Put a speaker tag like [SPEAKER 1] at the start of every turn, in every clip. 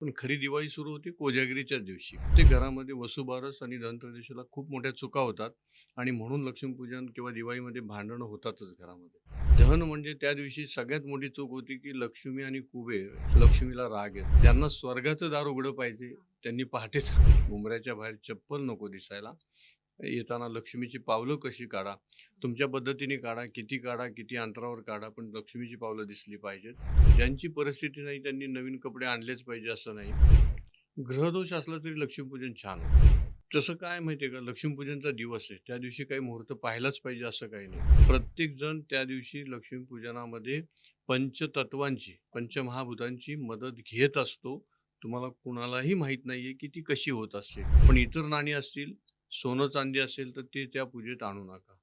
[SPEAKER 1] पण खरी दिवाळी सुरू होते कोजागिरीच्याच दिवशी. ते घरामध्ये वसुबारस आणि धनत्रयोदशीला खूप मोठ्या चुका होतात आणि म्हणून लक्ष्मीपूजन किंवा दिवाळीमध्ये भांडणं होतातच घरामध्ये. धन म्हणजे त्या दिवशी सगळ्यात मोठी चूक होती, की लक्ष्मी आणि कुबेर लक्ष्मीला राग येतो. ज्यांना स्वर्गाचं दार उघडं पाहिजे त्यांनी पहाटेच उंबऱ्याच्या बाहेर चप्पल नको दिसायला. येताना लक्ष्मीची पावलं कशी काढा, तुमच्या पद्धतीने काढा, किती अंतरावर काढा, पण लक्ष्मीची पावलं दिसली पाहिजेत. ज्यांची परिस्थिती नाही त्यांनी नवीन कपडे आणलेच पाहिजे असं नाही. ग्रहदोष असला तरी लक्ष्मीपूजन छान होतं. तसं काय माहिती आहे का, लक्ष्मीपूजनचा दिवस आहे, त्या दिवशी काही मुहूर्त पाहिलाच पाहिजे असं काही नाही. प्रत्येक जण त्या दिवशी लक्ष्मीपूजनामध्ये पंचतत्वांची, पंचमहाभूतांची मदत घेत असतो. तुम्हाला कुणालाही माहीत नाहीये की ती कशी होत असते. पण इतर नाणी असतील, सोनं चांदी असेल तर ते त्या पूजेत आणू नका.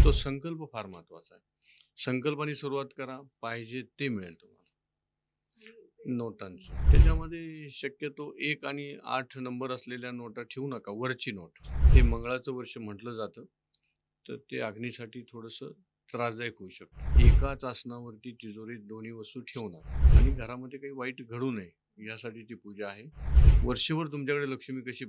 [SPEAKER 1] तो संकल्प फार महत्वाचा आहे. संकल्पाने सुरुवात करा, पाहिजे ते मिळेल तुम्हाला. नोटांची त्याच्यामध्ये शक्यतो 1 आणि 8 नंबर असलेल्या नोटा ठेवू नका. वरची नोट हे मंगळाचं वर्ष म्हटलं जातं, तर ते अग्नीसाठी थोडंसं त्रासदायक होऊ शकतं. एकाच आसनावरती तिजोरीत दोन्ही वस्तू ठेवू नका आणि घरामध्ये काही वाईट घडू नये यासाठी ती पूजा आहे. वर्षभर तुमच्याकडे लक्ष्मी कशी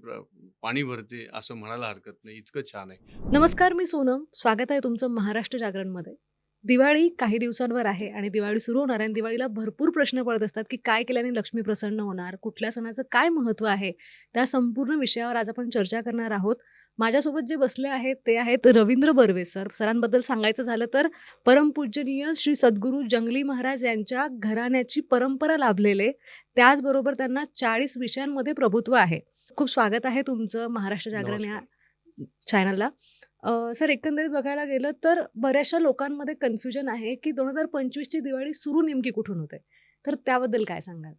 [SPEAKER 1] पाणी भरते असं म्हणायला हरकत नाही, इतकं छान आहे.
[SPEAKER 2] नमस्कार, मी सोनम. स्वागत आहे तुमचं महाराष्ट्र जागरणमध्ये. दिवाळी काही दिवसांवर आहे आणि दिवाळी सुरू होणार आहे आणि दिवाळीला भरपूर प्रश्न पडत असतात, की काय केल्याने लक्ष्मी प्रसन्न होणार? कुठल्या सणाचं काय महत्त्व आहे? त्या संपूर्ण विषयावर आज आपण चर्चा करणार आहोत. माझ्यासोबत जे बसले आहेत ते आहेत रवींद्र बर्वे सर. सरांबद्दल सांगायचं झालं तर परमपूजनीय श्री सद्गुरू जंगली महाराज यांच्या घराण्याची परंपरा लाभलेले, त्याचबरोबर त्यांना 40 विषयांमध्ये प्रभुत्व आहे. खूप स्वागत आहे तुमचं महाराष्ट्र जागरण या
[SPEAKER 1] नमस्कार.
[SPEAKER 2] चॅनलला. सर एकंदरीत बघायला गेलं तर बऱ्याचशा लोकांमध्ये कन्फ्युजन आहे, की 2025 ची दिवाळी सुरू नेमकी कुठून होते? तर त्याबद्दल काय सांगाल?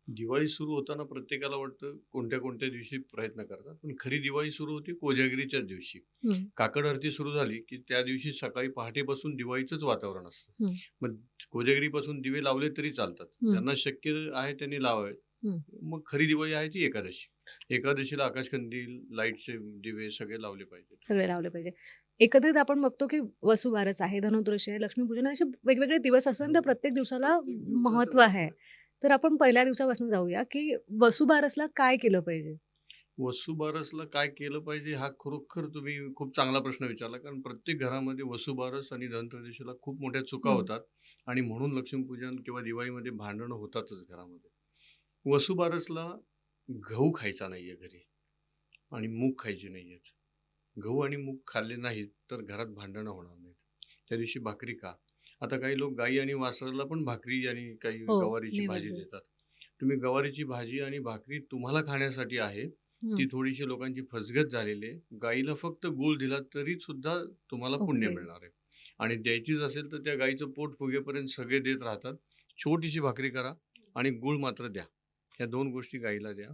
[SPEAKER 1] दिवाळी सुरू होताना प्रत्येकाला वाटतं कोणत्या कोणत्या दिवशी प्रयत्न करतात, पण खरी दिवाळी सुरू होती कोजागिरीच्याच दिवशी.
[SPEAKER 2] हं,
[SPEAKER 1] काकड आरती सुरू झाली की त्या दिवशी सकाळी पहाटेपासून दिवाळीचंच वातावरण असतं.
[SPEAKER 2] हं,
[SPEAKER 1] मग कोजागिरीपासून दिवे लावले तरी चालतात,
[SPEAKER 2] हं,
[SPEAKER 1] ज्यांना शक्य आहे त्यांनी लावावेत.
[SPEAKER 2] हं.
[SPEAKER 1] मग खरी दिवाळी आहे ती एकादशी. एकादशीला आकाशकंदील, लाईटचे दिवे सगळे लावले पाहिजेत.
[SPEAKER 2] सगळे लावले पाहिजे. एकंदरीत आपण बघतो, की वसुबारस आहे, धनत्रयोदशी आहे, लक्ष्मीपूजन आहे, असे वेगवेगळे दिवस असतात आणि त्या प्रत्येक दिवसाला
[SPEAKER 1] प्रत्येक दिवसाचं
[SPEAKER 2] महत्त्व
[SPEAKER 1] महत्व
[SPEAKER 2] आहे.
[SPEAKER 1] आहे.
[SPEAKER 2] तर आपण पहिल्या दिवसापासून जाऊया, की वसुबारसला काय केलं पाहिजे?
[SPEAKER 1] वसुबारसला काय केलं पाहिजे हा खरोखर तुम्ही खूप चांगला प्रश्न विचारला. कारण प्रत्येक घरामध्ये वसुबारस आणि धनत्रयोदशीला खूप मोठ्या चुका
[SPEAKER 2] हं,
[SPEAKER 1] होतात आणि म्हणून लक्ष्मीपूजन किंवा दिवाळीमध्ये भांडणं होतातच घरामध्ये. वसुबारसला गहू खायचा नाहीये घरी आणि मूग खायची नाहीयेत. गहू आणि मूग खाल्ले नाहीत तर घरात भांडणं होणार नाहीत. त्या दिवशी भाकरी खा. आता काही लोक गाई आणि वासराला पण भाकरी आणि काही
[SPEAKER 2] हो,
[SPEAKER 1] गवारीची भाजी
[SPEAKER 2] नैवेद्य.
[SPEAKER 1] देतात. तुम्ही गवारीची भाजी आणि भाकरी तुम्हाला खाण्यासाठी आहे.
[SPEAKER 2] हं,
[SPEAKER 1] ती थोडीशी लोकांची फसगत झालेली आहे. गाईला फक्त गूळ दिला तरी सुद्धा तुम्हाला पुण्य
[SPEAKER 2] ओके.
[SPEAKER 1] मिळणार आहे. आणि द्यायचीच असेल तर त्या गाईचं पोट फुगेपर्यंत सगळे देत राहतात. छोटीशी भाकरी करा आणि गूळ मात्र द्या. ह्या 2 गोष्टी गाईला द्या.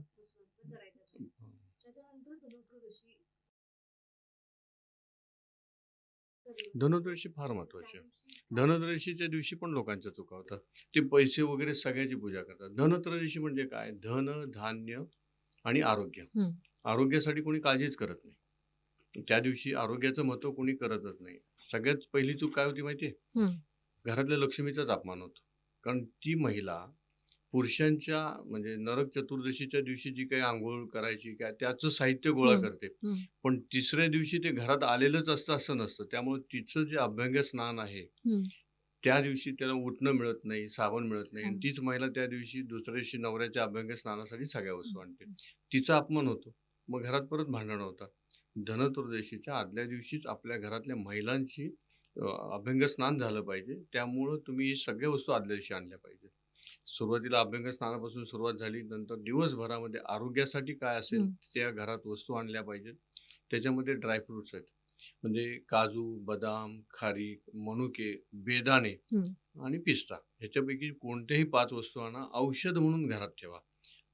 [SPEAKER 1] धनोत्रयोदशी फार महत्त्वाची आहे. धनोत्रयोदशीच्या दिवशी पण लोकांच्या चुका होतात. ते पैसे वगैरे सगळ्याची पूजा करतात. धनोत्रयोदशी म्हणजे काय? धन, धान्य आणि आरोग्य.
[SPEAKER 2] हं,
[SPEAKER 1] आरोग्यासाठी कोणी काळजीच करत नाही. त्या दिवशी आरोग्याचं महत्त्व कोणी करतच नाही. सगळ्यात पहिली चूक काय होती माहिती आहे?
[SPEAKER 2] हं,
[SPEAKER 1] घरातल्या लक्ष्मीचाच अपमान होतो. कारण ती महिला पुरुषांच्या म्हणजे नरक चतुर्दशीच्या दिवशी जी काही अंघोळ करायची काय त्याचं साहित्य गोळा
[SPEAKER 2] हं,
[SPEAKER 1] करते.
[SPEAKER 2] हं,
[SPEAKER 1] पण तिसऱ्या दिवशी ते घरात आलेलंच असतं असं नसतं. त्यामुळे तिचं जे अभ्यंग स्नान आहे,
[SPEAKER 2] हं.
[SPEAKER 1] त्या दिवशी त्याला उटणं मिळत नाही, साबण मिळत नाही आणि
[SPEAKER 2] हां.
[SPEAKER 1] तीच महिला त्या दिवशी दुसऱ्या दिवशी नवऱ्याच्या अभ्यंग स्नानासाठी सगळ्या वस्तू आणते. तिचा अपमान होतो. मग घरात परत भांडणं होतात. धनत्रयोदशीच्या आदल्या दिवशीच आपल्या घरातल्या महिलांची अभ्यंग स्नान झालं पाहिजे. त्यामुळं तुम्ही ही सगळ्या वस्तू आदल्या दिवशी आणल्या पाहिजेत. सुरुवातीला अभ्यंग स्नानापासून सुरुवात झाली. नंतर दिवसभरामध्ये आरोग्यासाठी काय असेल
[SPEAKER 2] हं,
[SPEAKER 1] त्या घरात वस्तू आणल्या पाहिजेत. त्याच्यामध्ये ड्रायफ्रुट्स आहेत. म्हणजे काजू, बदाम, खारीक, मनुके, बेदाणे
[SPEAKER 2] हं.
[SPEAKER 1] आणि पिस्ता ह्याच्यापैकी कोणत्याही 5 वस्तू आणा. औषध म्हणून घरात ठेवा.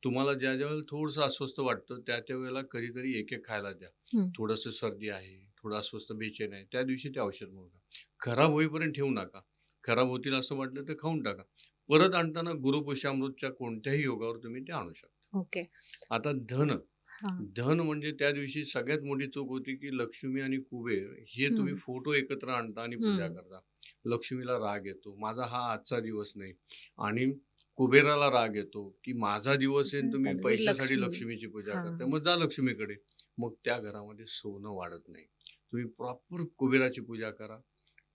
[SPEAKER 1] तुम्हाला ज्या वेळेला थोडंसं अस्वस्थ वाटतं त्या वेळेला कधीतरी एक-एक खायला द्या.
[SPEAKER 2] हं.
[SPEAKER 1] थोडंसं सर्दी आहे, थोडं अस्वस्थ, बेचैन आहे, त्या दिवशी ते औषध म्हणून खा. खराब होईपर्यंत ठेवू नका. खराब होतील असं वाटलं तर खाऊन टाका. परत आणताना गुरुपुष्यामृतच्या कोणत्याही योगावर तुम्ही ते आणू शकता.
[SPEAKER 2] ओके.
[SPEAKER 1] आता धन,
[SPEAKER 2] हां.
[SPEAKER 1] धन म्हणजे त्या दिवशी सगळ्यात मोठी चूक होती, की लक्ष्मी आणि कुबेर हे तुम्ही
[SPEAKER 2] हं,
[SPEAKER 1] फोटो एकत्र आणता आणि पूजा
[SPEAKER 2] हं,
[SPEAKER 1] करता. लक्ष्मीला राग येतो. माझा हा आजचा दिवस नाही आणि कुबेराला राग येतो की माझा दिवस आहे आणि तुम्ही
[SPEAKER 2] त्याला
[SPEAKER 1] पैशासाठी
[SPEAKER 2] लक्ष्मी.
[SPEAKER 1] लक्ष्मीची पूजा
[SPEAKER 2] हा.
[SPEAKER 1] करताय, मग जा लक्ष्मीकडे. मग त्या घरामध्ये सोनं वाढत नाही. तुम्ही प्रॉपर कुबेराची पूजा करा,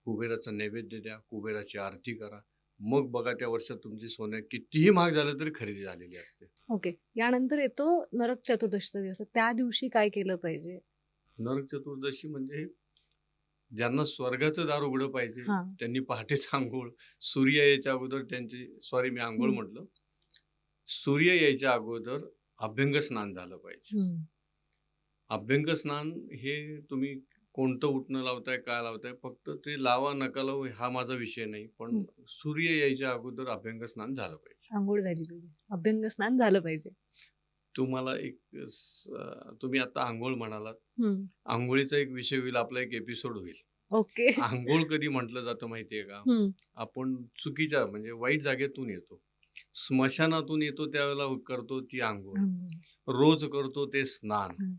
[SPEAKER 1] कुबेराचा नैवेद्य द्या, कुबेराची आरती करा. मग बघा त्या वर्षात तुमची सोनं कितीही महाग झालं तरी खरेदी झालेली असते.
[SPEAKER 2] ओके. यानंतर येतो नरक चतुर्दशीचा दिवस. त्या दिवशी काय केलं पाहिजे?
[SPEAKER 1] नरक चतुर्दशी म्हणजे ज्यांना स्वर्गाचं दार उघडं पाहिजे
[SPEAKER 2] हा.
[SPEAKER 1] त्यांनी पहाटेच आंघोळ, सूर्य यायच्या अगोदर त्यांची, सॉरी मी आंघोळ
[SPEAKER 2] हम्म.
[SPEAKER 1] म्हटलं, सूर्य यायच्या अगोदर अभ्यंग स्नान झालं पाहिजे.
[SPEAKER 2] हम्म.
[SPEAKER 1] अभ्यंग स्नान हे तुम्ही कोणतं उटणं लावताय, काय लावताय, फक्त ते लावा नका लावू हा माझा विषय नाही. पण
[SPEAKER 2] हम्म.
[SPEAKER 1] सूर्य यायच्या अगोदर अभ्यंग स्नान झालं पाहिजे.
[SPEAKER 2] आंघोळ झाली पाहिजे, अभ्यंग स्नान झालं पाहिजे.
[SPEAKER 1] तुम्हाला तुम्ही आता आंघोळ म्हणालात,
[SPEAKER 2] हम्म.
[SPEAKER 1] आंघोळीचा एक विषय होईल, आपला एक एपिसोड होईल.
[SPEAKER 2] ओके.
[SPEAKER 1] आंघोळ कधी म्हटलं जातं माहितीये का?
[SPEAKER 2] हम्म.
[SPEAKER 1] आपण चुकीच्या म्हणजे वाईट जागेतून येतो, स्मशानातून येतो, त्यावेळेला करतो ती आंघोळ.
[SPEAKER 2] आंघोळ.
[SPEAKER 1] रोज करतो ते स्नान
[SPEAKER 2] हम्म.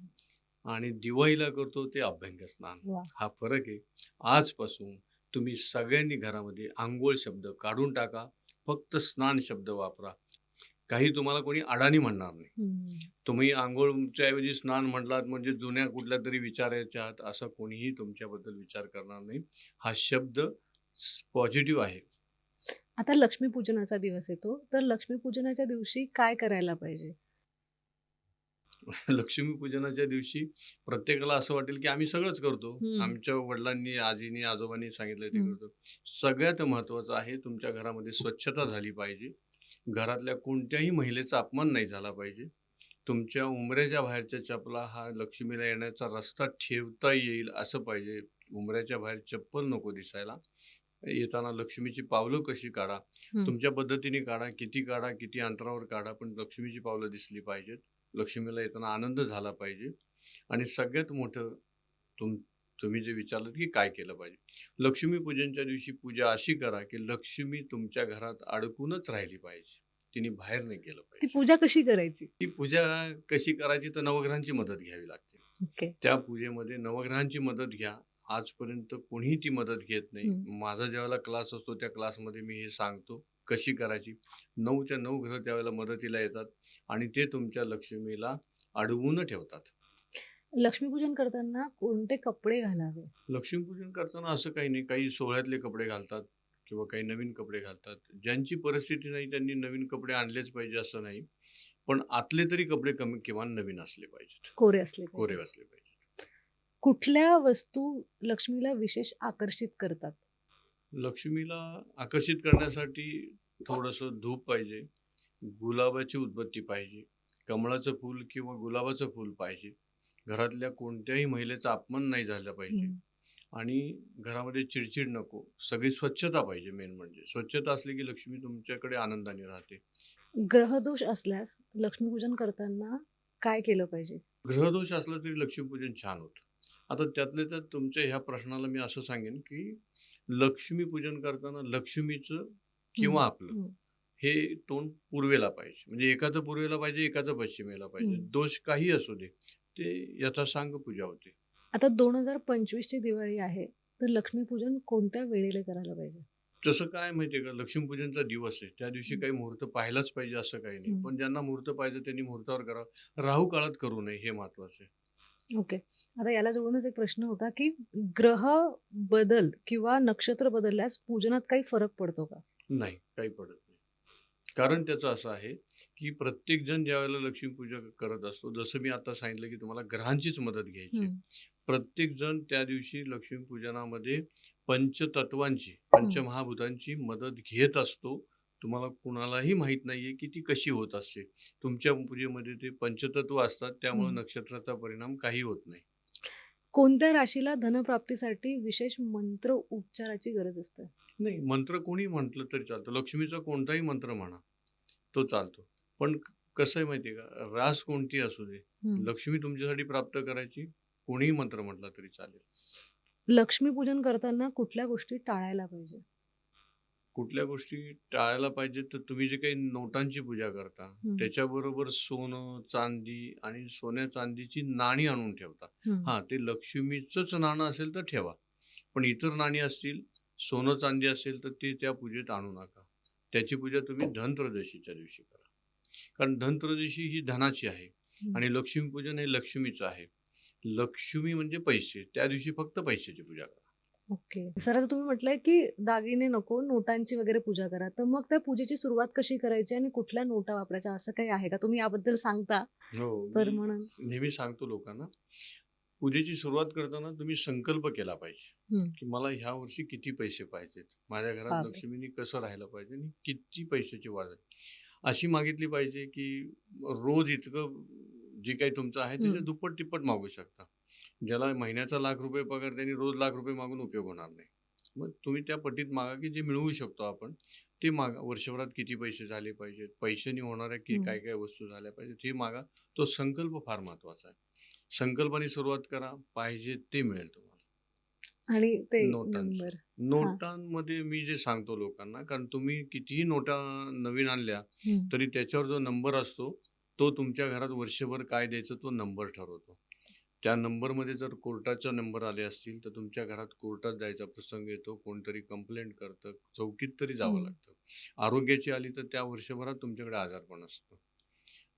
[SPEAKER 1] आणि दिवाळीला करतो ते अभ्यंग स्नान.
[SPEAKER 2] वा.
[SPEAKER 1] हा फरक आहे. आजपासून तुम्ही सगळ्यांनी घरामध्ये आंघोळ शब्द काढून टाका, फक्त स्नान शब्द वापरा. काही तुम्हाला कोणी अडाणी म्हणणार नाही.
[SPEAKER 2] हम्म.
[SPEAKER 1] तुम्ही आंघोळच्या ऐवजी स्नान म्हटलात म्हणजे जुन्या कुठल्या तरी विचारायच्या आहात, असं कोणीही तुमच्याबद्दल विचार करणार नाही. हा शब्द पॉझिटिव्ह आहे.
[SPEAKER 2] आता लक्ष्मीपूजनाचा दिवस येतो, तर लक्ष्मीपूजनाच्या दिवशी काय करायला पाहिजे?
[SPEAKER 1] लक्ष्मीपूजनाच्या दिवशी प्रत्येकाला असं वाटेल की आम्ही सगळंच करतो,
[SPEAKER 2] हम्म.
[SPEAKER 1] आमच्या वडिलांनी, आजीनी, आजोबांनी सांगितलं ते
[SPEAKER 2] हम्म.
[SPEAKER 1] करतो. सगळ्यात महत्त्वाचं आहे, तुमच्या घरामध्ये स्वच्छता झाली पाहिजे. घरातल्या कोणत्याही महिलेचा अपमान नाही झाला पाहिजे. तुमच्या उंबऱ्याच्या बाहेरच्या चपला हा लक्ष्मीला येण्याचा रस्ता ठेवता येईल असं पाहिजे. उंबऱ्याच्या बाहेर चप्पल नको दिसायला. येताना लक्ष्मीची पावलं कशी काढा,
[SPEAKER 2] हम्म.
[SPEAKER 1] तुमच्या पद्धतीने काढा, किती अंतरावर काढा, पण लक्ष्मीची पावलं दिसली पाहिजेत. लक्ष्मीला येताना आनंद झाला पाहिजे. आणि सगळ्यात मोठं, तुम्ही जे विचारलं की काय केलं पाहिजे, लक्ष्मीपूजनच्या दिवशी पूजा अशी करा की लक्ष्मी तुमच्या घरात अडकूनच राहिली पाहिजे, तिने बाहेर नाही गेलं
[SPEAKER 2] ती
[SPEAKER 1] पाहिजे.
[SPEAKER 2] पूजा कशी करायची?
[SPEAKER 1] ती पूजा कशी करायची, तर नवग्रहांची मदत घ्यावी लागते.
[SPEAKER 2] ओके.
[SPEAKER 1] त्या पूजेमध्ये नवग्रहांची मदत घ्या. आजपर्यंत कोणीही ती मदत घेत नाही. माझा ज्यावेळेला क्लास असतो त्या क्लासमध्ये मी हे सांगतो कशी करायची. 9च्या 9 ग्रह त्यावेळेला मदतीला येतात आणि ते तुमच्या लक्ष्मीला अडवून ठेवतात.
[SPEAKER 2] लक्ष्मीपूजन करताना कोणते कपडे घालावे?
[SPEAKER 1] लक्ष्मीपूजन करताना असं काही नाही, काही सोहळ्यातले कपडे घालतात किंवा काही नवीन कपडे घालतात. ज्यांची परिस्थिती नाही त्यांनी नवीन कपडे आणलेच पाहिजे असं नाही, पण आतले तरी कपडे कमी किमान नवीन असले पाहिजेत,
[SPEAKER 2] कोरे असले
[SPEAKER 1] कोरे
[SPEAKER 2] पाहिजे.
[SPEAKER 1] असले पाहिजे.
[SPEAKER 2] कुठल्या वस्तू लक्ष्मीला विशेष आकर्षित करतात?
[SPEAKER 1] लक्ष्मीला आकर्षित करण्यासाठी थोडंसं धूप पाहिजे, गुलाबाची उदबत्ती पाहिजे, कमळाचं फूल किंवा गुलाबाचं फूल पाहिजे. घरातल्या कोणत्याही महिलेचा अपमान नाही झाला पाहिजे.
[SPEAKER 2] हम्म.
[SPEAKER 1] आणि घरामध्ये चिडचिड नको, सगळी स्वच्छता पाहिजे. मेन म्हणजे स्वच्छता असली की लक्ष्मी तुमच्याकडे आनंदाने राहते.
[SPEAKER 2] ग्रहदोष असल्यास लक्ष्मीपूजन करताना काय केलं पाहिजे?
[SPEAKER 1] ग्रहदोष असला तरी लक्ष्मीपूजन छान होतं. आता त्यातल्या त्यात तुमच्या ह्या प्रश्नाला मी असं सांगेन की लक्ष्मीपूजन करताना लक्ष्मीचं किंवा आपलं
[SPEAKER 2] हम्म.
[SPEAKER 1] हे तोंड पूर्वेला पाहिजे. म्हणजे एकाचं पूर्वेला पाहिजे, एकाचं पश्चिमेला पाहिजे.
[SPEAKER 2] हम्म.
[SPEAKER 1] दोष काही असू दे, ते यथासांग पूजा होते.
[SPEAKER 2] आता 2025 ची दिवाळी आहे, तर लक्ष्मीपूजन कोणत्या वेळेला करायला पाहिजे?
[SPEAKER 1] तसं काय माहितीये का, लक्ष्मीपूजनचा दिवस आहे, त्या दिवशी काही मुहूर्त पाहायलाच पाहिजे असं काही नाही. पण ज्यांना मुहूर्त पाहिजे त्यांनी मुहूर्तावर करावं. राहू काळात करू नये, हे महत्वाचं आहे.
[SPEAKER 2] ओके. आता याला जोडूनच एक प्रश्न होता, की ग्रह बदल किंवा नक्षत्र बदलल्यास पूजनात काही फरक पडतो का?
[SPEAKER 1] नाही, काही पडत नाही. कारण त्याचं असं आहे की प्रत्येक जण ज्यावेळेला लक्ष्मीपूजा करत असतो, जसं मी आता सांगितलं की तुम्हाला ग्रहांचीच मदत घ्यायची. प्रत्येक जण त्या दिवशी लक्ष्मीपूजनामध्ये पंचतत्वांची, पंचमहाभूतांची मदत घेत असतो. तुम्हाला कुणालाही माहित नाहीये की ती कशी होत असते. तुमच्या पूजेमध्ये ते पंचतत्व असतात, त्यामुळे नक्षत्राचा परिणाम काही होत नाही.
[SPEAKER 2] कोणत्या राशीला धनप्राप्तीसाठी विशेष मंत्र उपचाराची गरज असते?
[SPEAKER 1] नाही, मंत्र कोणी म्हटलं तरी चालतं. लक्ष्मीचा कोणताही मंत्र म्हणा, तो चालतो. पण कसं आहे माहिती आहे का, रास कोणती असू दे, लक्ष्मी तुमच्यासाठी प्राप्त करायची, कोणीही मंत्र म्हटला तरी चालेल.
[SPEAKER 2] लक्ष्मीपूजन करताना कुठल्या गोष्टी टाळायला पाहिजे?
[SPEAKER 1] कुठल्या गोष्टी टाळायला पाहिजे, तर तुम्ही जे काही नोटांची पूजा करता, त्याच्याबरोबर सोनं, चांदी आणि सोन्या चांदीची नाणी आणून ठेवता. हां, ते लक्ष्मीचंच नाणं असेल तर ठेवा. पण इतर नाणी असतील, सोनं चांदी असेल तर ते त्या पूजेत आणू नका. त्याची पूजा तुम्ही धनत्रयोदशीच्या दिवशी करा. कारण धनत्रयोदशी ही धनाची आहे
[SPEAKER 2] हं.
[SPEAKER 1] आणि लक्ष्मीपूजन हे लक्ष्मीचं आहे. लक्ष्मी म्हणजे पैसे. त्या दिवशी फक्त पैशाची पूजा करा.
[SPEAKER 2] ओके. सर आता तुम्ही म्हटलंय, की दागिने नको, नोटांची वगैरे पूजा करा. तर मग त्या पूजेची सुरुवात कशी करायची आणि कुठल्या नोटा वापरायच्या असं काही आहे का? तुम्ही याबद्दल सांगता?
[SPEAKER 1] हो,
[SPEAKER 2] तर
[SPEAKER 1] मी
[SPEAKER 2] म्हणून
[SPEAKER 1] नेहमी सांगतो लोकांना, पूजेची सुरुवात करताना तुम्ही संकल्प केला पाहिजे,
[SPEAKER 2] हं.
[SPEAKER 1] की मला ह्या वर्षी किती पैसे पाहिजेत. माझ्या घरात
[SPEAKER 2] बापरे!
[SPEAKER 1] लक्ष्मीनी कसं राहायला पाहिजे आणि किती पैशाची वाढ आहे. अशी मागितली पाहिजे, की रोज इतकं जे काही तुमचं आहे त्याच्या
[SPEAKER 2] हं.
[SPEAKER 1] दुप्पट-तिप्पट मागू शकता. ज्याला महिन्याचा ₹1,00,000 पगार त्यांनी रोज ₹1,00,000 मागून उपयोग होणार नाही. मग तुम्ही त्या पटीत मागा, की जे मिळवू शकतो आपण ते मागा. वर्षभरात किती पैसे झाले पाहिजेत, पैशाने होणाऱ्या की
[SPEAKER 2] हं.
[SPEAKER 1] काय-काय वस्तू झाल्या पाहिजेत हे मागा. तो संकल्प फार महत्त्वाचा आहे. संकल्पाने सुरुवात करा, पाहिजे ते मिळेल तुम्हाला.
[SPEAKER 2] आणि ते
[SPEAKER 1] नोटांचं.
[SPEAKER 2] नंबर. हां.
[SPEAKER 1] नोटांमध्ये मी जे सांगतो लोकांना, कारण तुम्ही कितीही नोटा नवीन आणल्या,
[SPEAKER 2] हं.
[SPEAKER 1] तरी त्याच्यावर जो नंबर असतो, तो तुमच्या घरात वर्षभर काय द्यायचं तो नंबर ठरवतो. त्या नंबरमध्ये जर कोर्टाचे नंबर आले असतील, तर तुमच्या घरात कोर्टात जायचा प्रसंग येतो. कोणतरी कंप्लेंट करतं, चौकीत तरी जावं
[SPEAKER 2] हं.
[SPEAKER 1] लागतं. आरोग्याची आली तर त्या वर्षभरात तुमच्याकडे आजारपण असतं.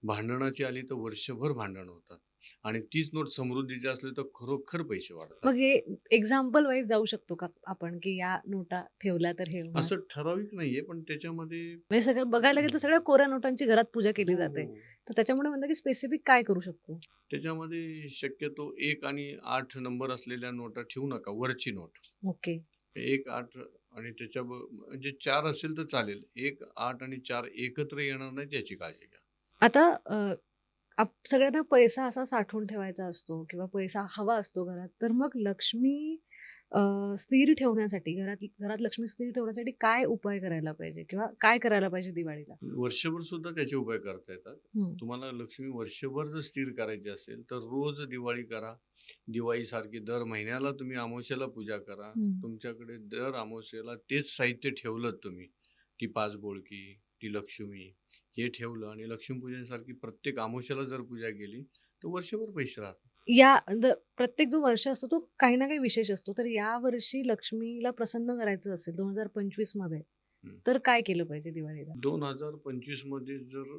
[SPEAKER 1] भांडणाची आली तर वर्षभर भांडण होतात आणि तीच नोट समृद्धीची असली तर खरोखर पैसे वाढतात.
[SPEAKER 2] मग हे एक्झाम्पल वाईज जाऊ शकतो का आपण, की या नोटा ठेवल्या तर हे होणार?
[SPEAKER 1] असं ठराविक नाहीये, पण त्याच्यामध्ये
[SPEAKER 2] म्हणजे सगळं बघायला गेलं तर सगळ्या कोऱ्या नोटांची घरात पूजा केली
[SPEAKER 1] हो,
[SPEAKER 2] जाते.
[SPEAKER 1] हो.
[SPEAKER 2] तर त्याच्यामुळे म्हणलं, की स्पेसिफिक काय करू शकतो?
[SPEAKER 1] त्याच्यामध्ये शक्यतो 1 आणि 8 नंबर असलेल्या नोटा ठेवू नका, वरची नोट.
[SPEAKER 2] ओके.
[SPEAKER 1] 1, 8 आणि म्हणजे 4 असेल तर चालेल. 1, 8 आणि 4 एकत्र येणार नाहीत याची काळजी घ्या.
[SPEAKER 2] आता सगळ्यांना पैसा असा साठवून ठेवायचा असतो किंवा पैसा हवा असतो घरात. तर मग लक्ष्मी स्थिर ठेवण्यासाठी घरात घरात लक्ष्मी स्थिर ठेवण्यासाठी काय उपाय करायला पाहिजे किंवा काय करायला पाहिजे दिवाळीला?
[SPEAKER 1] वर्षभर सुद्धा त्याचे उपाय करता येतात.
[SPEAKER 2] हं.
[SPEAKER 1] तुम्हाला लक्ष्मी वर्षभर जर स्थिर करायची असेल, तर रोज दिवाळी करा. दिवाळीसारखी दर महिन्याला तुम्ही अमावास्येला पूजा करा.
[SPEAKER 2] हं.
[SPEAKER 1] तुमच्याकडे दर अमावास्येला तेच साहित्य ठेवलंत तुम्ही, ती 5 बोळकी, ती लक्ष्मी, हे ठेवलं आणि लक्ष्मीपूजनासारखी प्रत्येक अमावास्येला जर पूजा केली, तर वर्षभर पैसे राहतात.
[SPEAKER 2] या प्रत्येक जो वर्ष असतो तो काही ना काही विशेष असतो. तर यावर्षी लक्ष्मीला प्रसन्न करायचं असेल 2025 मध्ये,
[SPEAKER 1] हं.
[SPEAKER 2] तर काय केलं पाहिजे दिवाळीला?
[SPEAKER 1] 2025 मध्ये जर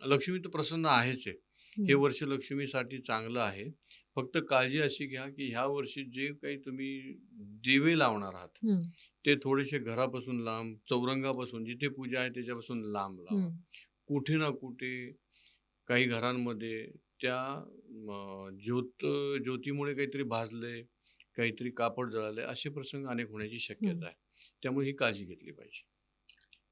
[SPEAKER 1] लक्ष्मी तर प्रसन्न आहेच आहे. हे
[SPEAKER 2] हं.
[SPEAKER 1] वर्ष लक्ष्मीसाठी चांगलं आहे. फक्त काळजी अशी घ्या, की ह्या वर्षी जे काही तुम्ही दिवे लावणार आहात,
[SPEAKER 2] हं.
[SPEAKER 1] ते थोडेसे घरापासून लांब, चौरंगापासून जिथे पूजा आहे त्याच्यापासून लांब लावा.
[SPEAKER 2] हं.
[SPEAKER 1] कुठे ना कुठे काही घरांमध्ये त्या ज्योतीमुळे काहीतरी भाजलंय, काहीतरी कापड जळालंय, असे प्रसंग अनेक होण्याची
[SPEAKER 2] हं.
[SPEAKER 1] शक्यता आहे. त्यामुळे ही काळजी घेतली पाहिजे.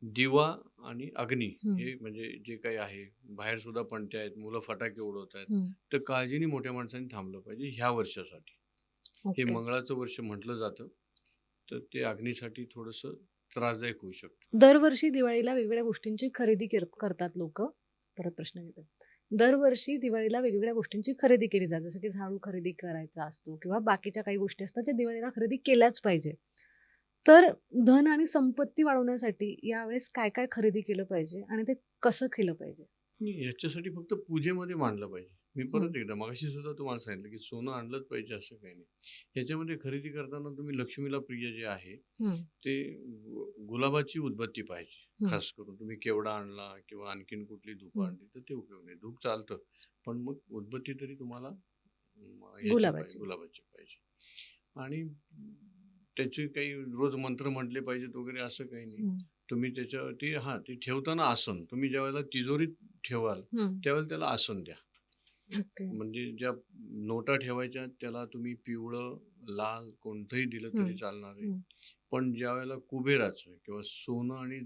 [SPEAKER 1] दिवा आणि अग्नी
[SPEAKER 2] हं.
[SPEAKER 1] हे म्हणजे जे काही आहे, बाहेर सुद्धा पणत्या आहेत, मुलं फटाके उडवत
[SPEAKER 2] हं.
[SPEAKER 1] तर काळजीने मोठ्या माणसांनी थांबलं पाहिजे ह्या वर्षासाठी. हे
[SPEAKER 2] ओके.
[SPEAKER 1] मंगळाचं वर्ष म्हटलं जातं, तर ते अग्नीसाठी थोडंसं त्रासदायक होऊ शकतं.
[SPEAKER 2] दरवर्षी दिवाळीला वेगवेगळ्या गोष्टींची खरेदी करतात लोकं. परत प्रश्न घेते. दरवर्षी दिवाळीला वेगवेगळ्या गोष्टींची खरेदी केली जाते. जसं की झाडू खरेदी करायचा असतो किंवा बाकीच्या काही गोष्टी असतात ज्या दिवाळीला खरेदी केल्याच पाहिजे. तर धन आणि संपत्ती वाढवण्यासाठी यावेळेस काय-काय खरेदी केलं पाहिजे आणि ते कसं केलं पाहिजे?
[SPEAKER 1] नाही, याच्यासाठी फक्त पूजेमध्ये मांडलं पाहिजे. मी
[SPEAKER 2] हं.
[SPEAKER 1] परत एकदा मगाशी सुद्धा तुम्हाला सांगितलं, की सोनं आणलंच पाहिजे असं काही नाही. ह्याच्यामध्ये खरेदी करताना तुम्ही लक्ष्मीला प्रिय जे आहे,
[SPEAKER 2] हं.
[SPEAKER 1] ते गुलाबाची उदबत्ती पाहिजे.
[SPEAKER 2] हं.
[SPEAKER 1] खास करून तुम्ही केवडा आणला किंवा आणखीन कुठली धूपं
[SPEAKER 2] हं.
[SPEAKER 1] आणली तर ते उपयोग नाही. धूप चालतं, पण मग उदबत्ती तरी तुम्हाला ह्याची पाहिजे,
[SPEAKER 2] गुलाबाची.
[SPEAKER 1] गुलाबाची पाहिजे. आणि त्याचे काही रोज मंत्र म्हटले पाहिजेत वगैरे असं काही नाही.
[SPEAKER 2] हं.
[SPEAKER 1] तुम्ही त्याच्यावरती हां, ते ठेवताना आसन तुम्ही ज्यावेळेला तिजोरीत ठेवाल,
[SPEAKER 2] हं.
[SPEAKER 1] त्यावेळेला त्याला आसन द्या.
[SPEAKER 2] ओके.
[SPEAKER 1] म्हणजे ज्या नोटा ठेवायच्या त्याला तुम्ही पिवळं, लाल कोणतंही दिलं
[SPEAKER 2] हं.
[SPEAKER 1] तरी चालणार आहे.
[SPEAKER 2] हं.
[SPEAKER 1] पण ज्यावेळेला कुबेराचं किंवा सोनं आणि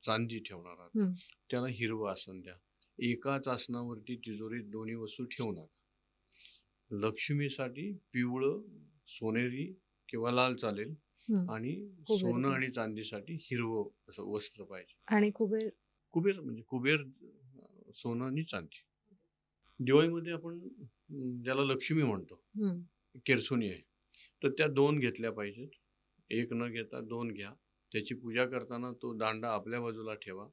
[SPEAKER 1] चांदी ठेवणार आहात,
[SPEAKER 2] हं.
[SPEAKER 1] त्याला हिरवं आसन द्या. एकाच आसनावरती तिजोरीत दोन्ही वस्तू ठेवू नका. लक्ष्मीसाठी पिवळं, सोनेरी किंवा लाल चालेल
[SPEAKER 2] हं.
[SPEAKER 1] आणि सोनं
[SPEAKER 2] कुबेराचं
[SPEAKER 1] आणि चांदीसाठी हिरवं असं वस्त्र पाहिजे.
[SPEAKER 2] आणि कुबेर
[SPEAKER 1] कुबेर म्हणजे कुबेर सोनं आणि चांदी. दिवाळीमध्ये आपण ज्याला लक्ष्मी म्हणतो,
[SPEAKER 2] हं.
[SPEAKER 1] केरसुणी आहे. तर त्या 2 घेतल्या पाहिजेत. 1 न घेता 2 घ्या. त्याची पूजा करताना तो दांडा आपल्या बाजूला ठेवा.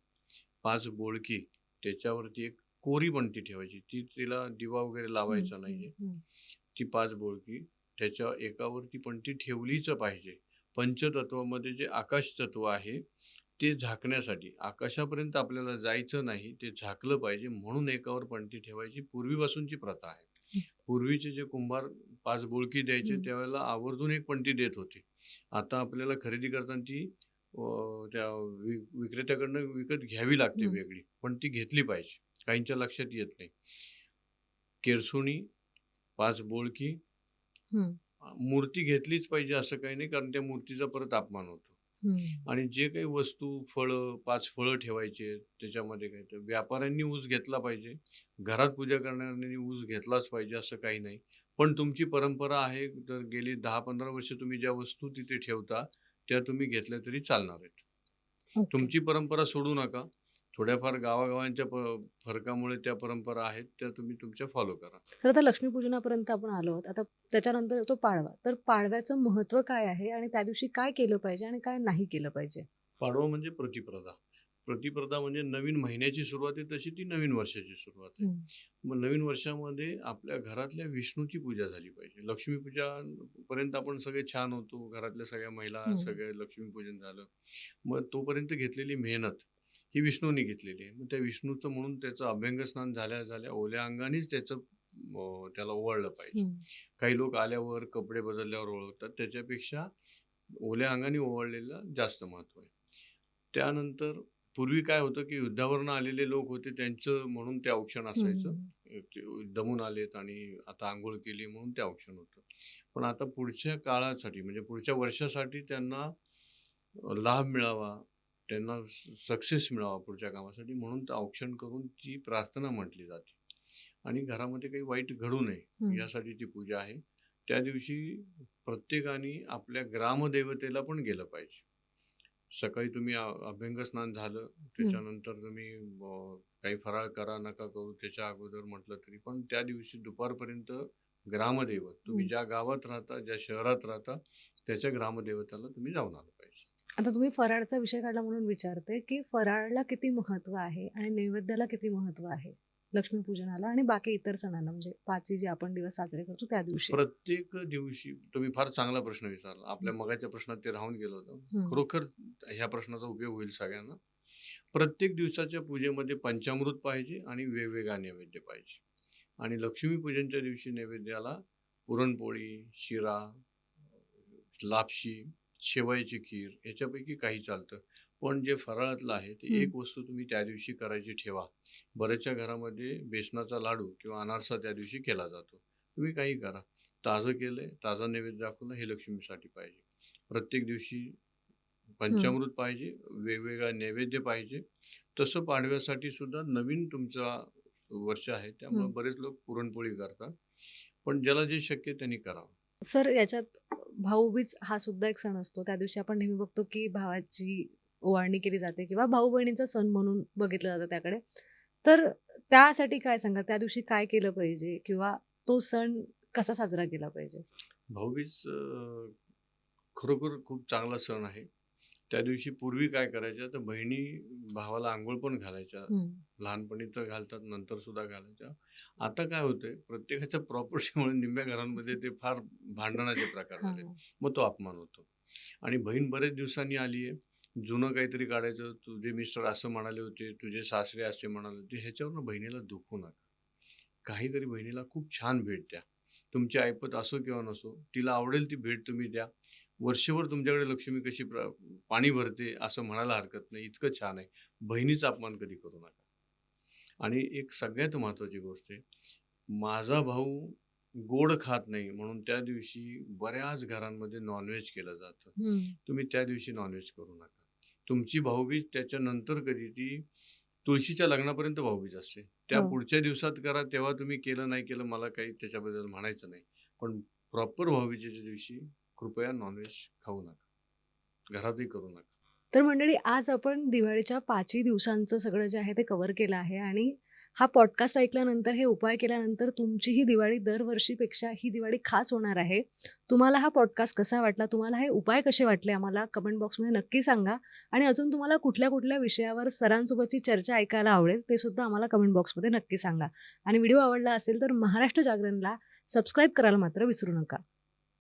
[SPEAKER 1] 5 बोळकी, त्याच्यावरती एक कोरी पणती ठेवायची. तिला दिवा वगैरे
[SPEAKER 2] हं.
[SPEAKER 1] लावायचा
[SPEAKER 2] हं.
[SPEAKER 1] नाहीये.
[SPEAKER 2] हं.
[SPEAKER 1] ती 5 बोळकी त्याच्या एकावरती पणती ठेवलीच पाहिजे. पंचतत्वामध्ये जे आकाश तत्व आहे, ते झाकण्यासाठी आकाशापर्यंत आपल्याला जायचं नाही, ते झाकलं पाहिजे म्हणून एकावर पणती ठेवायची पूर्वीपासूनची प्रथा आहे. पूर्वीचे जे कुंभार 5 बोळकी द्यायचे
[SPEAKER 2] हं.
[SPEAKER 1] त्यावेळेला आवर्जून एक पणती देत होते. आता आपल्याला खरेदी करताना ती त्या विक्रेत्याकडनं विकत घ्यावी लागते
[SPEAKER 2] हं.
[SPEAKER 1] वेगळी, पण ती घेतली पाहिजे. काहींच्या लक्षात येत नाही. केरसुणी, 5 बोळकी,
[SPEAKER 2] हं.
[SPEAKER 1] मूर्ती घेतलीच पाहिजे असं काही नाही, कारण त्या मूर्तीचा परत अपमान होतो.
[SPEAKER 2] हं.
[SPEAKER 1] आणि जे काही वस्तू, फळं, 5 फळं ठेवायचे त्याच्यामध्ये काही तर व्यापाऱ्यांनी ऊस घेतला पाहिजे. घरात पूजा करणाऱ्यांनी ऊस घेतलाच पाहिजे असं काही नाही. पण तुमची परंपरा आहे, तर गेली 10-15 वर्ष तुम्ही ज्या वस्तू तिथे ठेवता, त्या तुम्ही घेतल्या तरी चालणार आहेत.
[SPEAKER 2] ओके.
[SPEAKER 1] तुमची परंपरा सोडू नका. थोड्याफार गावागावांच्या फरकामुळे त्या परंपरा आहेत, त्या तुम्ही तुमच्या फॉलो करा.
[SPEAKER 2] तर आता लक्ष्मीपूजनापर्यंत आपण आलो आहोत. आता त्याच्यानंतर येतो पाडवा. तर पाडव्याचं महत्त्व काय आहे आणि त्या दिवशी काय केलं पाहिजे आणि काय नाही केलं पाहिजे?
[SPEAKER 1] पाडवा म्हणजे प्रतिपदा. प्रतिपदा म्हणजे नवीन महिन्याची सुरुवात आहे, तशी ती नवीन वर्षाची सुरुवात आहे.
[SPEAKER 2] हं.
[SPEAKER 1] मग नवीन वर्षामध्ये आपल्या घरातल्या विष्णूची पूजा झाली पाहिजे. लक्ष्मीपूजा पर्यंत आपण सगळे छान होतो. घरातल्या सगळ्या महिला,
[SPEAKER 2] हं.
[SPEAKER 1] सगळे लक्ष्मीपूजन झालं. मग तोपर्यंत घेतलेली मेहनत ही विष्णूने घेतलेली आहे. मग त्या विष्णूचं म्हणून त्याचं अभ्यंगस्नान झाल्या ओल्या अंगानेच त्याचं त्याला ओवाळलं पाहिजे.
[SPEAKER 2] हं.
[SPEAKER 1] काही लोक आल्यावर, कपडे बदलल्यावर ओवाळतात. त्याच्यापेक्षा ओल्या अंगाने ओवाळलेलं जास्त महत्त्व आहे. त्यानंतर पूर्वी काय होतं, की युद्धावरून आलेले लोक होते त्यांचं म्हणून ते औक्षण
[SPEAKER 2] हं.
[SPEAKER 1] असायचं.
[SPEAKER 2] हं.
[SPEAKER 1] ते दमून आलेत आणि आता अंघोळ केली म्हणून ते औक्षण होतं. पण आता पुढच्या काळासाठी म्हणजे पुढच्या वर्षासाठी त्यांना लाभ मिळावा, त्यांना सक्सेस मिळावा पुढच्या कामासाठी म्हणून ते औक्षण करून ती प्रार्थना म्हटली जाते. आणि घरामध्ये काही वाईट घडू नये
[SPEAKER 2] हं.
[SPEAKER 1] यासाठी ती पूजा आहे. त्या दिवशी प्रत्येकाने आपल्या ग्रामदेवतेला पण गेलं पाहिजे. सकाळी तुम्ही अभ्यंगस्नान झालं,
[SPEAKER 2] हं.
[SPEAKER 1] त्याच्यानंतर तुम्ही काही फराळ करा, नका करू त्याच्या अगोदर म्हटलं तरी पण त्या दिवशी दुपारपर्यंत ग्रामदैवत, तुम्ही
[SPEAKER 2] हं.
[SPEAKER 1] ज्या गावात राहता, ज्या शहरात राहता, त्याच्या ग्रामदैवताला तुम्ही जाऊन आलं पाहिजे.
[SPEAKER 2] आता तुम्ही फराळचा विषय काढला म्हणून विचारते, की फराळाला किती महत्त्व आहे आणि नैवेद्याला किती महत्त्व आहे? लक्ष्मीपूजनाला आणि बाकी इतर सणांना म्हणजे 5ही जे आपण दिवस साजरे करतो त्या दिवशी?
[SPEAKER 1] प्रत्येक दिवशी तुम्ही फार चांगला प्रश्न विचारला.
[SPEAKER 2] हं.
[SPEAKER 1] आपल्या मगाच्या प्रश्नात ते राहून गेलं होतं.
[SPEAKER 2] हं.
[SPEAKER 1] खरोखर ह्या प्रश्नाचा उपयोग होईल सगळ्यांना. प्रत्येक दिवसाच्या पूजेमध्ये पंचामृत पाहिजे आणि वेगवेगळा नैवेद्य पाहिजे. आणि लक्ष्मीपूजनच्या दिवशी नैवेद्याला पुरणपोळी, शिरा, लापशी, शेवयाची खीर याच्यापैकी काही चालतं. पण जे फराळातलं आहे ते
[SPEAKER 2] हं.
[SPEAKER 1] एक वस्तू तुम्ही त्या दिवशी करायची ठेवा. बऱ्याचशा घरामध्ये बेसनाचा लाडू किंवा अनारसा त्या दिवशी केला जातो. तुम्ही काही करा. ताजं केलंय, ताजा नैवेद्य दाखवलं हे लक्ष्मीसाठी पाहिजे. प्रत्येक दिवशी
[SPEAKER 2] हं.
[SPEAKER 1] पंचामृत पाहिजे, वेगवेगळा नैवेद्य पाहिजे. तसं पाडव्यासाठी सुद्धा नवीन तुमचा वर्ष आहे त्यामुळे
[SPEAKER 2] हं.
[SPEAKER 1] बरेच लोक पुरणपोळी करतात. पण ज्याला जे शक्य आहे त्यांनी करावं.
[SPEAKER 2] सर याच्यात भाऊबीज हा सुद्धा एक सण असतो. त्या दिवशी आपण नेहमी बघतो, की भावाची ओवाळणी केली जाते किंवा भाऊ-बहिणीचा सण म्हणून बघितलं जातं त्याकडे. तर त्यासाठी काय सांगाल? त्या दिवशी काय केलं पाहिजे किंवा तो सण कसा साजरा केला पाहिजे?
[SPEAKER 1] भाऊबीज खरोखर खूप चांगला सण आहे. त्या दिवशी पूर्वी काय करायच्या तर बहिणी भावाला अंघोळ पण घालायच्या.
[SPEAKER 2] हं.
[SPEAKER 1] लहानपणी तर घालतात, नंतर सुद्धा घालायच्या. आता काय होतंय प्रत्येकाच्या प्रॉपर्टीमुळे निम्म्या घरांमध्ये ते फार भांडणाचे प्रकार झालेत.
[SPEAKER 2] हां.
[SPEAKER 1] मग तो अपमान होतो. आणि बहीण बरेच दिवसांनी आली आहे. जुनं काहीतरी काढायचं, तुझे मिस्टर असं म्हणाले होते, तुझे सासरे असे म्हणाले होते, ह्याच्यावरनं बहिणीला दुखवू नका. काहीतरी बहिणीला खूप छान भेट द्या. तुमची ऐपत असो किंवा नसो, तिला आवडेल ती भेट तुम्ही द्या. वर्षभर तुमच्याकडे लक्ष्मी कशी पाणी भरते असं म्हणायला हरकत नाही. इतकं छान आहे. बहिणीचा अपमान कधी करू नका. आणि एक सगळ्यात महत्त्वाची गोष्ट आहे, माझा भाऊ गोड खात नाही म्हणून त्या दिवशी बऱ्याच घरांमध्ये नॉनव्हेज केलं जातं.
[SPEAKER 2] हं.
[SPEAKER 1] तुम्ही त्या दिवशी नॉनव्हेज करू नका. तुमची भाऊबीज त्याच्यानंतर कधी ती तुळशीच्या लग्नापर्यंत भाऊबीज असते. त्या
[SPEAKER 2] हो.
[SPEAKER 1] पुढच्या दिवसात करा तेव्हा तुम्ही केलं नाही केलं मला काही त्याच्याबद्दल म्हणायचं नाही. पण प्रॉपर भाऊबीजेच्या दिवशी कृपया नॉनव्हेज खाऊ नका. घरातही करू नका.
[SPEAKER 2] तर मंडळी आज आपण दिवाळीच्या 5ही दिवसांचं सगळं जे आहे ते कव्हर केलं आहे आणि हा पॉडकास्ट ऐकल्यानंतर, हे उपाय केल्यानंतर तुमची ही दिवाळी दरवर्षीपेक्षा ही दिवाळी खास होणार आहे. तुम्हाला हा पॉडकास्ट कसा वाटला? तुम्हाला हे उपाय कसे वाटले? आम्हाला कमेंट बॉक्समध्ये नक्की सांगा. आणि अजून तुम्हाला कुठल्या-कुठल्या विषयावर सरांसोबतची चर्चा ऐकायला आवडेल, ते सुद्धा आम्हाला कमेंट बॉक्समध्ये नक्की सांगा. आणि व्हिडिओ आवडला असेल तर महाराष्ट्र जागरणला सबस्क्राईब करायला मात्र विसरू नका.